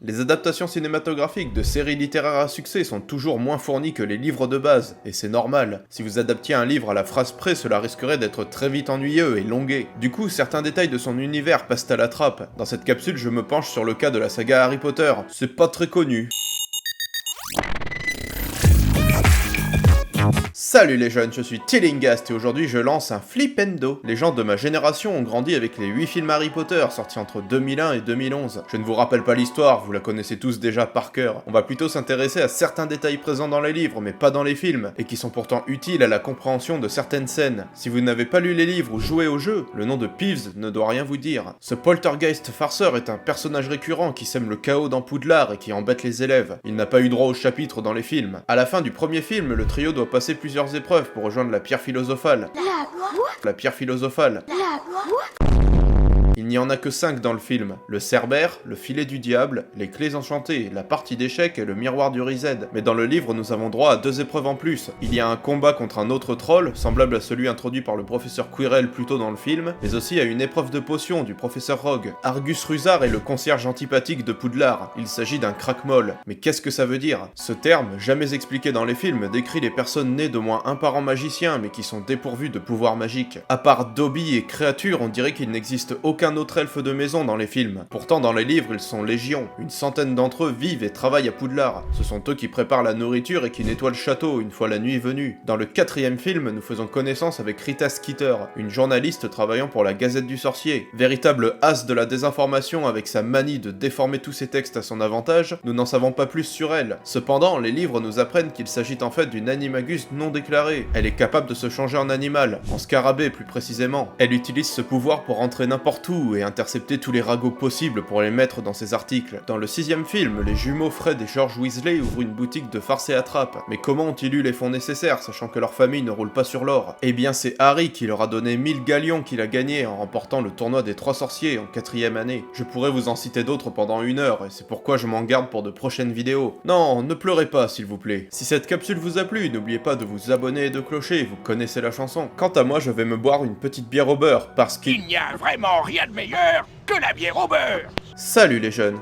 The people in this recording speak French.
Les adaptations cinématographiques de séries littéraires à succès sont toujours moins fournies que les livres de base, et c'est normal. Si vous adaptiez un livre à la phrase près, cela risquerait d'être très vite ennuyeux et longué. Du coup, certains détails de son univers passent à la trappe. Dans cette capsule, je me penche sur le cas de la saga Harry Potter. C'est pas très connu. Salut les jeunes, je suis Tillingast et aujourd'hui je lance un Flipendo. Les gens de ma génération ont grandi avec les 8 films Harry Potter sortis entre 2001 et 2011. Je ne vous rappelle pas l'histoire, vous la connaissez tous déjà par cœur. On va plutôt s'intéresser à certains détails présents dans les livres mais pas dans les films, et qui sont pourtant utiles à la compréhension de certaines scènes. Si vous n'avez pas lu les livres ou joué au jeu, le nom de Peeves ne doit rien vous dire. Ce poltergeist farceur est un personnage récurrent qui sème le chaos dans Poudlard et qui embête les élèves. Il n'a pas eu droit au chapitre dans les films. À la fin du premier film, le trio doit passer plusieurs épreuves pour rejoindre la pierre philosophale. La pierre philosophale. Il n'y en a que 5 dans le film. Le Cerbère, le filet du diable, les clés enchantées, la partie d'échecs et le miroir du Reset. Mais dans le livre, nous avons droit à 2 épreuves en plus. Il y a un combat contre un autre troll, semblable à celui introduit par le professeur Quirrell plus tôt dans le film, mais aussi à une épreuve de potion du professeur Rogue. Argus Rusard est le concierge antipathique de Poudlard. Il s'agit d'un crack-molle. Mais qu'est-ce que ça veut dire? Ce terme, jamais expliqué dans les films, décrit les personnes nées d'au moins un parent magicien, mais qui sont dépourvues de pouvoirs magiques. À part Dobby et Créature, on dirait qu'il n'existe aucun autre elfe de maison dans les films. Pourtant, dans les livres, ils sont légion. Une centaine d'entre eux vivent et travaillent à Poudlard. Ce sont eux qui préparent la nourriture et qui nettoient le château une fois la nuit venue. Dans le 4e film, nous faisons connaissance avec Rita Skeeter, une journaliste travaillant pour la Gazette du Sorcier. Véritable as de la désinformation avec sa manie de déformer tous ses textes à son avantage, nous n'en savons pas plus sur elle. Cependant, les livres nous apprennent qu'il s'agit en fait d'une animagus non déclarée. Elle est capable de se changer en animal, en scarabée plus précisément. Elle utilise ce pouvoir pour rentrer n'importe où et intercepter tous les ragots possibles pour les mettre dans ses articles. Dans le 6e film, les jumeaux Fred et George Weasley ouvrent une boutique de farce et attrape. Mais comment ont-ils eu les fonds nécessaires, sachant que leur famille ne roule pas sur l'or? Eh bien c'est Harry qui leur a donné 1000 galions qu'il a gagné en remportant le tournoi des 3 sorciers en 4e année. Je pourrais vous en citer d'autres pendant 1 heure, et c'est pourquoi je m'en garde pour de prochaines vidéos. Non, ne pleurez pas s'il vous plaît. Si cette capsule vous a plu, n'oubliez pas de vous abonner et de clocher, vous connaissez la chanson. Quant à moi, je vais me boire une petite bière au beurre, parce qu'il n'y a vraiment rien de meilleur que la bière au beurre. Salut les jeunes.